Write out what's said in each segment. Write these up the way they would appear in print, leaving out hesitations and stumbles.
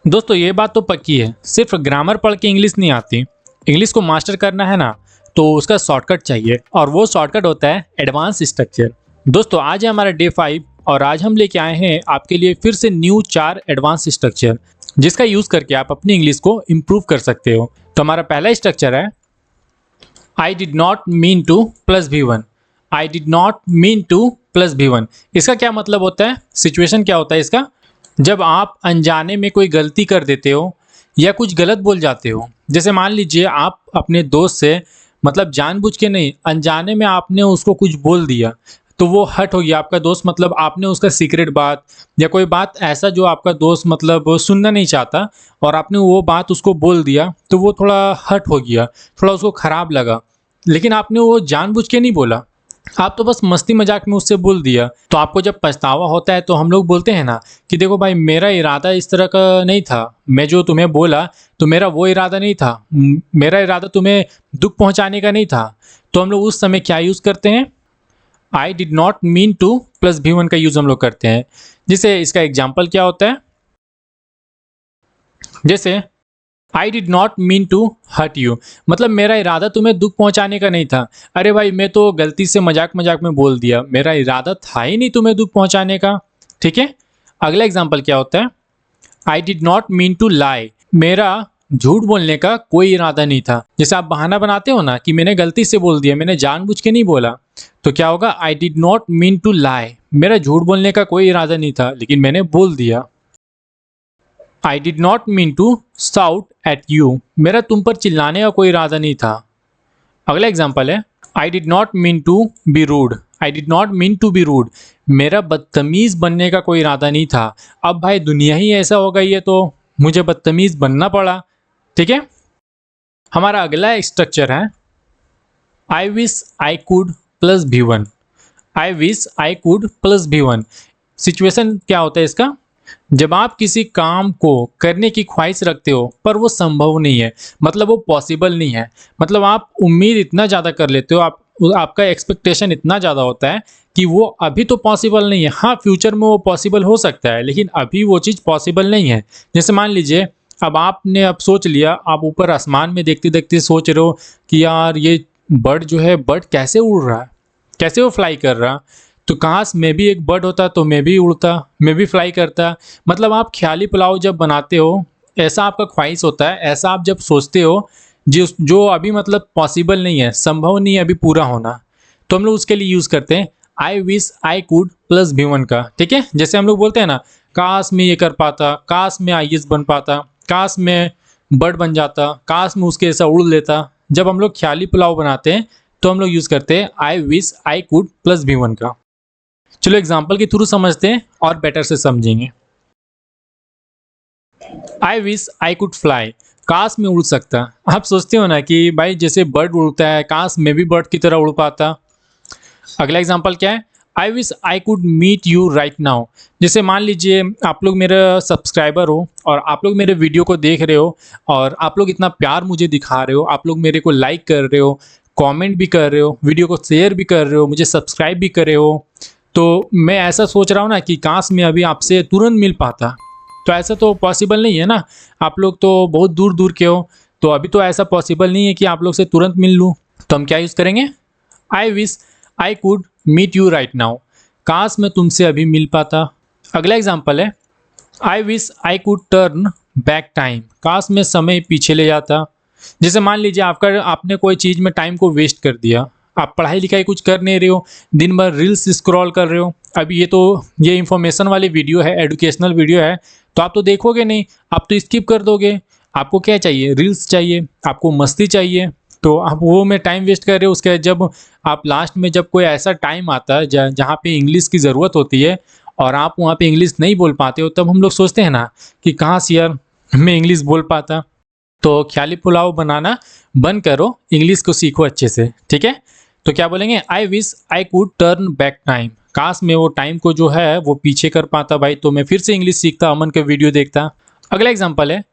दोस्तों ये बात तो पक्की है, सिर्फ ग्रामर पढ़ के इंग्लिश नहीं आती। इंग्लिश को मास्टर करना है ना, तो उसका शॉर्टकट चाहिए और वो शॉर्टकट होता है एडवांस स्ट्रक्चर। दोस्तों आज है हमारा डे 5 और आज हम लेके आए हैं आपके लिए फिर से न्यू 4 एडवांस स्ट्रक्चर, जिसका यूज करके आप अपनी इंग्लिश को इम्प्रूव कर सकते हो। तो हमारा पहला स्ट्रक्चर है I did not mean two plus V1। I did not mean two plus V1, इसका क्या मतलब होता है, सिचुएशन क्या होता है इसका। जब आप अनजाने में कोई गलती कर देते हो या कुछ गलत बोल जाते हो, जैसे मान लीजिए आप अपने दोस्त से मतलब जानबूझ के नहीं, अनजाने में आपने उसको कुछ बोल दिया तो वो हर्ट हो गया आपका दोस्त, मतलब आपने उसका सीक्रेट बात या कोई बात ऐसा जो आपका दोस्त मतलब सुनना नहीं चाहता और आपने वो बात उसको बोल दिया तो वो थोड़ा हर्ट हो गया, थोड़ा उसको खराब लगा, लेकिन आपने वो जानबूझ के नहीं बोला, आप तो बस मस्ती मजाक में उससे बोल दिया। तो आपको जब पछतावा होता है तो हम लोग बोलते हैं ना कि देखो भाई मेरा इरादा इस तरह का नहीं था, मैं जो तुम्हें बोला तो मेरा वो इरादा नहीं था, मेरा इरादा तुम्हें दुख पहुंचाने का नहीं था। तो हम लोग उस समय क्या यूज़ करते हैं, आई did not mean two plus V1 का यूज़ हम लोग करते हैं। जिसे इसका एग्जाम्पल क्या होता है, जैसे I did not mean to hurt you, मतलब मेरा इरादा तुम्हें दुख पहुंचाने का नहीं था। अरे भाई मैं तो गलती से मजाक मजाक में बोल दिया, मेरा इरादा था ही नहीं तुम्हें दुख पहुंचाने का। ठीक है, अगला एग्जाम्पल क्या होता है, I did not mean to lie, मेरा झूठ बोलने का कोई इरादा नहीं था। जैसे आप बहाना बनाते हो ना कि मैंने गलती से बोल दिया, मैंने जानबूझ के नहीं बोला, तो क्या होगा, I did not mean to lie, मेरा झूठ बोलने का कोई इरादा नहीं था लेकिन मैंने बोल दिया। I did not mean to shout at you, मेरा तुम पर चिल्लाने का कोई इरादा नहीं था। अगला एग्जाम्पल है, I did not mean to be rude, I did not mean to be rude, मेरा बदतमीज़ बनने का कोई इरादा नहीं था। अब भाई दुनिया ही ऐसा हो गई है तो मुझे बदतमीज़ बनना पड़ा। ठीक है, हमारा अगला स्ट्रक्चर है I wish I could plus V1। I wish I could plus V1, situation क्या होता है इसका, जब आप किसी काम को करने की ख्वाहिश रखते हो पर वो संभव नहीं है, मतलब वो पॉसिबल नहीं है, मतलब आप उम्मीद इतना ज़्यादा कर लेते हो, आपका एक्सपेक्टेशन इतना ज़्यादा होता है कि वो अभी तो पॉसिबल नहीं है, हाँ फ्यूचर में वो पॉसिबल हो सकता है लेकिन अभी वो चीज़ पॉसिबल नहीं है। जैसे मान लीजिए अब आपने अब सोच लिया, आप ऊपर आसमान में देखते देखते सोच रहे हो कि यार ये बर्ड जो है, बर्ड कैसे उड़ रहा है, कैसे वो फ्लाई कर रहा, तो काश मैं भी एक बर्ड होता तो मैं भी उड़ता, मैं भी फ्लाई करता। मतलब आप ख्याली पुलाव जब बनाते हो, ऐसा आपका ख्वाहिश होता है, ऐसा आप जब सोचते हो जो अभी मतलब पॉसिबल नहीं है, संभव नहीं है अभी पूरा होना, तो हम लोग उसके लिए यूज़ करते हैं आई wish I could plus V1 का। ठीक है, जैसे हम लोग बोलते हैं ना, काश मैं ये कर पाता, काश मैं IAS बन पाता, काश मैं बर्ड बन जाता, काश मैं उसके ऐसा उड़ लेता। जब हम लोग ख्याली पुलाव बनाते हैं तो हम लोग यूज़ करते हैं आई wish I could plus V1 का। चलो एग्जाम्पल के थ्रू समझते हैं और बेटर से समझेंगे। आई विश आई कुड फ्लाई, काश मैं उड़ सकता। आप सोचते हो ना कि भाई जैसे बर्ड उड़ता है, काश मैं भी बर्ड की तरह उड़ पाता। अगला एग्जाम्पल क्या है, I wish I could meet you right now. जैसे मान लीजिए आप लोग मेरे सब्सक्राइबर हो और आप लोग मेरे वीडियो को देख रहे हो और आप लोग इतना प्यार मुझे दिखा रहे हो, आप लोग मेरे को लाइक कर रहे हो, कमेंट भी कर रहे हो, वीडियो को शेयर भी कर रहे हो, मुझे सब्सक्राइब भी कर रहे हो, तो मैं ऐसा सोच रहा हूँ ना कि काश मैं अभी आपसे तुरंत मिल पाता। तो ऐसा तो पॉसिबल नहीं है ना, आप लोग तो बहुत दूर दूर के हो, तो अभी तो ऐसा पॉसिबल नहीं है कि आप लोग से तुरंत मिल लूँ। तो हम क्या यूज़ करेंगे, I wish I could meet you right now, काश मैं तुमसे अभी मिल पाता। अगला एग्जाम्पल है, I wish I could turn back time, काश मैं समय पीछे ले जाता। जैसे मान लीजिए आपने कोई चीज़ में टाइम को वेस्ट कर दिया, आप पढ़ाई लिखाई कुछ कर नहीं रहे हो, दिन भर रील्स स्क्रॉल कर रहे हो। अभी ये इंफॉर्मेशन वाली वीडियो है, एजुकेशनल वीडियो है, तो आप तो देखोगे नहीं, आप तो स्किप कर दोगे। आपको क्या चाहिए, रील्स चाहिए, आपको मस्ती चाहिए, तो आप वो में टाइम वेस्ट कर रहे हो। उसके जब आप लास्ट में जब कोई ऐसा टाइम आता है जहाँ पे इंग्लिश की ज़रूरत होती है और आप वहाँ पे इंग्लिश नहीं बोल पाते हो, तब हम लोग सोचते हैं ना कि काश यार मैं इंग्लिश बोल पाता। तो ख्याली पुलाव बनाना बंद करो, इंग्लिश को सीखो अच्छे से। ठीक है, तो क्या बोलेंगे, आई wish I could turn back time, काश मैं वो टाइम को जो है वो पीछे कर पाता भाई, तो मैं फिर से इंग्लिश सीखता, अमन के वीडियो देखता। अगला एग्जाम्पल है,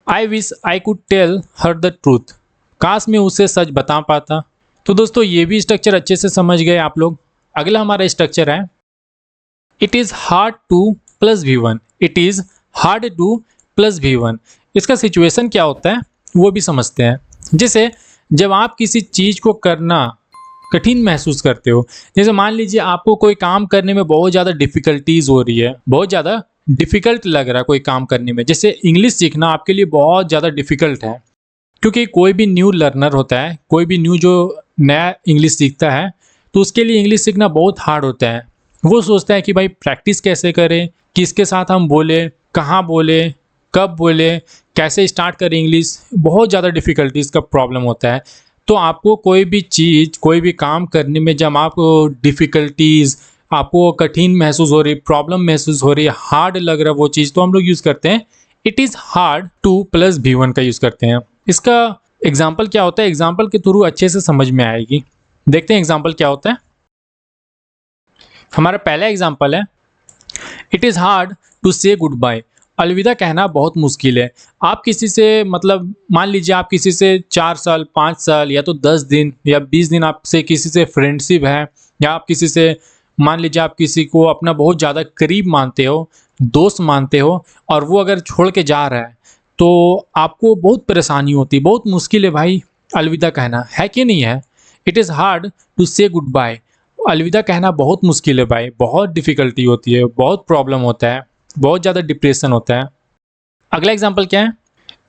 I wish I could tell her the truth, काश मैं उसे सच बता पाता। तो दोस्तों ये भी स्ट्रक्चर अच्छे से समझ गए आप लोग। अगला हमारा स्ट्रक्चर है, it is hard two plus V1, it is hard two plus V1। इसका सिचुएशन क्या होता है वो भी समझते हैं। जैसे जब आप किसी चीज़ को करना कठिन महसूस करते हो, जैसे मान लीजिए आपको कोई काम करने में बहुत ज़्यादा डिफ़िकल्टीज़ हो रही है, बहुत ज़्यादा डिफ़िकल्ट लग रहा है कोई काम करने में। जैसे इंग्लिश सीखना आपके लिए बहुत ज़्यादा डिफ़िकल्ट है, क्योंकि कोई भी न्यू लर्नर होता है, कोई भी न्यू जो नया इंग्लिश सीखता है, तो उसके लिए इंग्लिश सीखना बहुत हार्ड होता है। वो सोचता है कि भाई प्रैक्टिस कैसे करें, किसके साथ हम बोलें, कहाँ बोलें, कब बोलें, कैसे स्टार्ट करें इंग्लिश, बहुत ज़्यादा डिफ़िकल्टीज़ का प्रॉब्लम होता है। तो आपको कोई भी चीज़, कोई भी काम करने में जब आपको डिफ़िकल्टीज़, आपको कठिन महसूस हो रही, प्रॉब्लम महसूस हो रही है, हार्ड लग रहा है वो चीज़, तो हम लोग यूज़ करते हैं it is hard two plus V1 का यूज़ करते हैं। इसका एग्जाम्पल क्या होता है, एग्जाम्पल के थ्रू अच्छे से समझ में आएगी। देखते हैं एग्जाम्पल क्या होता है। हमारा पहला एग्जाम्पल है, इट इज़ हार्ड टू से गुड बाय। अलविदा कहना बहुत मुश्किल है। आप किसी से, मतलब मान लीजिए आप किसी से 4 साल, 5 साल या तो 10 दिन या 20 दिन आपसे किसी से फ्रेंडशिप है, या आप किसी से, मान लीजिए आप किसी को अपना बहुत ज़्यादा करीब मानते हो, दोस्त मानते हो, और वो अगर छोड़ के जा रहा है तो आपको बहुत परेशानी होती है, बहुत मुश्किल है भाई अलविदा कहना, है कि नहीं है। इट इज़ हार्ड टू से गुड बाय। अलविदा कहना बहुत मुश्किल है भाई, बहुत डिफ़िकल्टी होती है, बहुत प्रॉब्लम होता है, बहुत ज़्यादा डिप्रेशन होता है। अगला एग्जाम्पल क्या है,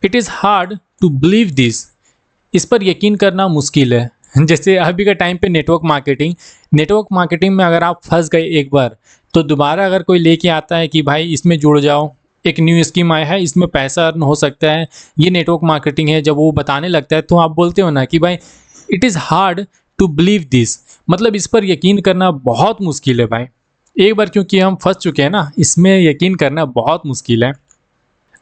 it is hard to believe this. इस पर यकीन करना मुश्किल है। जैसे अभी के टाइम पे नेटवर्क मार्केटिंग में अगर आप फंस गए एक बार, तो दोबारा अगर कोई लेके आता है कि भाई इसमें जुड़ जाओ, एक न्यू स्कीम आया है, इसमें पैसा अर्न हो सकता है, ये नेटवर्क मार्केटिंग है, जब वो बताने लगता है तो आप बोलते हो ना कि भाई it is hard to believe this, मतलब इस पर यकीन करना बहुत मुश्किल है भाई। एक बार क्योंकि हम फंस चुके हैं ना, इसमें यकीन करना बहुत मुश्किल है।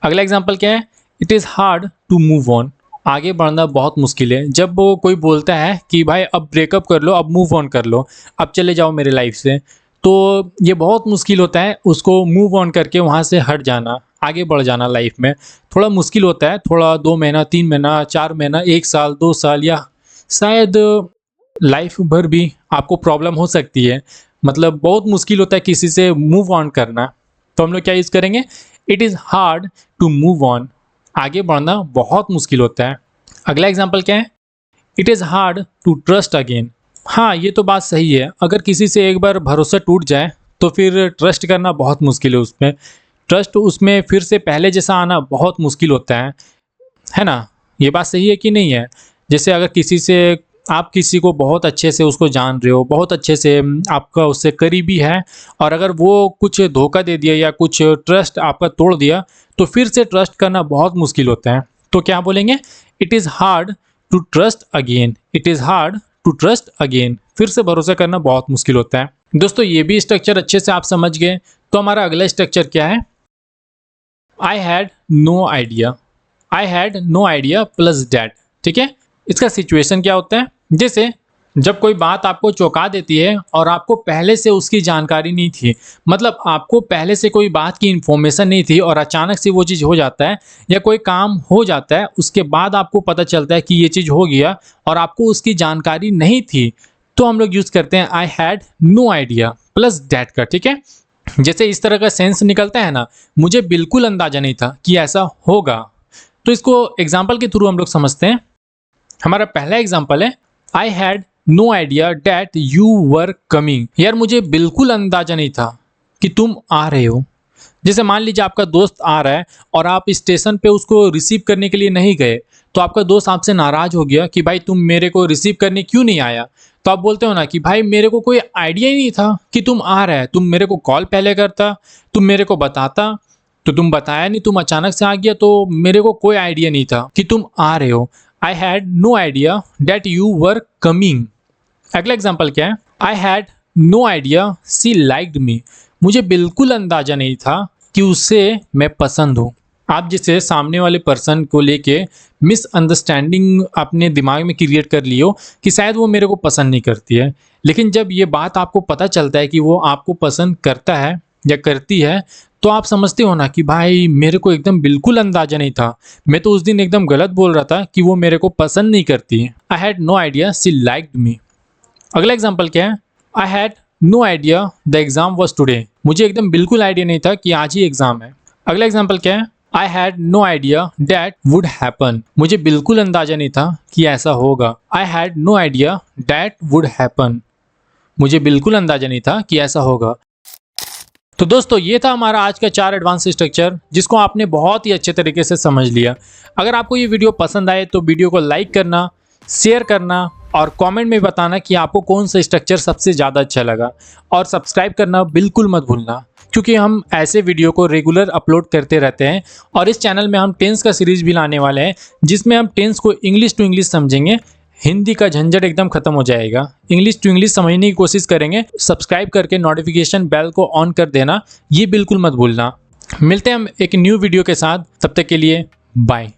अगला एग्जाम्पल क्या है, it is hard to move on. आगे बढ़ना बहुत मुश्किल है। जब वो कोई बोलता है कि भाई अब ब्रेकअप कर लो, अब मूव ऑन कर लो, अब चले जाओ मेरे लाइफ से, तो ये बहुत मुश्किल होता है उसको मूव ऑन करके वहाँ से हट जाना, आगे बढ़ जाना लाइफ में। थोड़ा मुश्किल होता है, थोड़ा 2 महीना, 3 महीना, 4 महीना, 1 साल, 2 साल, या शायद लाइफ भर भी आपको प्रॉब्लम हो सकती है। मतलब बहुत मुश्किल होता है किसी से मूव ऑन करना। तो हम लोग क्या यूज़ करेंगे, it is hard to move on. आगे बढ़ना बहुत मुश्किल होता है। अगला एग्जाम्पल क्या है, it is hard to trust again. हाँ, ये तो बात सही है। अगर किसी से एक बार भरोसा टूट जाए तो फिर ट्रस्ट करना बहुत मुश्किल है उसमें। ट्रस्ट उसमें फिर से पहले जैसा आना बहुत मुश्किल होता है ना? ये बात सही है कि नहीं है? जैसे अगर किसी से, आप किसी को बहुत अच्छे से उसको जान रहे हो, बहुत अच्छे से आपका उससे करीबी है, और अगर वो कुछ धोखा दे दिया या कुछ ट्रस्ट आपका तोड़ दिया, तो फिर से ट्रस्ट करना बहुत मुश्किल होता है। तो क्या बोलेंगे, it is hard to trust again. It is hard to trust again. फिर से भरोसा करना बहुत मुश्किल होता है। दोस्तों, ये भी स्ट्रक्चर अच्छे से आप समझ गए। तो हमारा अगला स्ट्रक्चर क्या है, I had no idea. I had no idea plus that. ठीक है, इसका सिचुएशन क्या होता है, जैसे जब कोई बात आपको चौंका देती है और आपको पहले से उसकी जानकारी नहीं थी, मतलब आपको पहले से कोई बात की इन्फॉर्मेशन नहीं थी, और अचानक से वो चीज़ हो जाता है, या कोई काम हो जाता है, उसके बाद आपको पता चलता है कि ये चीज़ हो गया और आपको उसकी जानकारी नहीं थी, तो हम लोग यूज़ करते हैं I had no idea plus that का। ठीक है, जैसे इस तरह का सेंस निकलता है ना, मुझे बिल्कुल अंदाजा नहीं था कि ऐसा होगा। तो इसको एग्जाम्पल के थ्रू हम लोग समझते हैं। हमारा पहला एग्जाम्पल है, I had no idea that you were coming. यार, मुझे बिल्कुल अंदाजा नहीं था कि तुम आ रहे हो। जैसे मान लीजिए आपका दोस्त आ रहा है और आप स्टेशन पे उसको रिसीव करने के लिए नहीं गए, तो आपका दोस्त आपसे नाराज हो गया कि भाई तुम मेरे को रिसीव करने क्यों नहीं आया। तो आप बोलते हो ना कि भाई मेरे को कोई आइडिया ही नहीं था कि तुम आ रहा है, तुम मेरे को कॉल पहले करता, तुम मेरे को बताता, तो तुम बताया नहीं, तुम अचानक से आ गया, तो मेरे को कोई आइडिया नहीं था कि तुम आ रहे हो। I had no idea that you were coming. अगला एग्जाम्पल क्या है, I had no idea she liked me. मुझे बिल्कुल अंदाजा नहीं था कि उससे मैं पसंद हूँ। आप जिसे सामने वाले पर्सन को लेके मिसअंडरस्टैंडिंग अपने दिमाग में क्रिएट कर लियो कि शायद वो मेरे को पसंद नहीं करती है, लेकिन जब ये बात आपको पता चलता है कि वो आपको पसंद करता है या करती है, तो आप समझते हो ना कि भाई मेरे को एकदम बिल्कुल अंदाजा नहीं था, मैं तो उस दिन एकदम गलत बोल रहा था कि वो मेरे को पसंद नहीं करती। I had no idea she liked me. अगला एग्जाम्पल क्या है, I had no idea the exam was today. मुझे एकदम बिल्कुल आइडिया नहीं था कि आज ही एग्जाम है। अगला एग्जाम्पल क्या है, I had no idea that would happen. मुझे बिल्कुल अंदाजा नहीं था कि ऐसा होगा। I had no idea that would happen. मुझे बिल्कुल अंदाजा नहीं था कि ऐसा होगा। तो दोस्तों ये था हमारा आज का 4 एडवांस स्ट्रक्चर, जिसको आपने बहुत ही अच्छे तरीके से समझ लिया। अगर आपको ये वीडियो पसंद आए तो वीडियो को लाइक करना, शेयर करना और कमेंट में बताना कि आपको कौन सा स्ट्रक्चर सबसे ज़्यादा अच्छा लगा। और सब्सक्राइब करना बिल्कुल मत भूलना, क्योंकि हम ऐसे वीडियो को रेगुलर अपलोड करते रहते हैं। और इस चैनल में हम टेंस का सीरीज भी लाने वाले हैं, जिसमें हम टेंस को इंग्लिश टू इंग्लिश समझेंगे। हिंदी का झंझट एकदम खत्म हो जाएगा, इंग्लिश टू इंग्लिश समझने की कोशिश करेंगे। सब्सक्राइब करके नोटिफिकेशन बेल को ऑन कर देना, ये बिल्कुल मत भूलना। मिलते हैं हम एक न्यू वीडियो के साथ, तब तक के लिए बाय।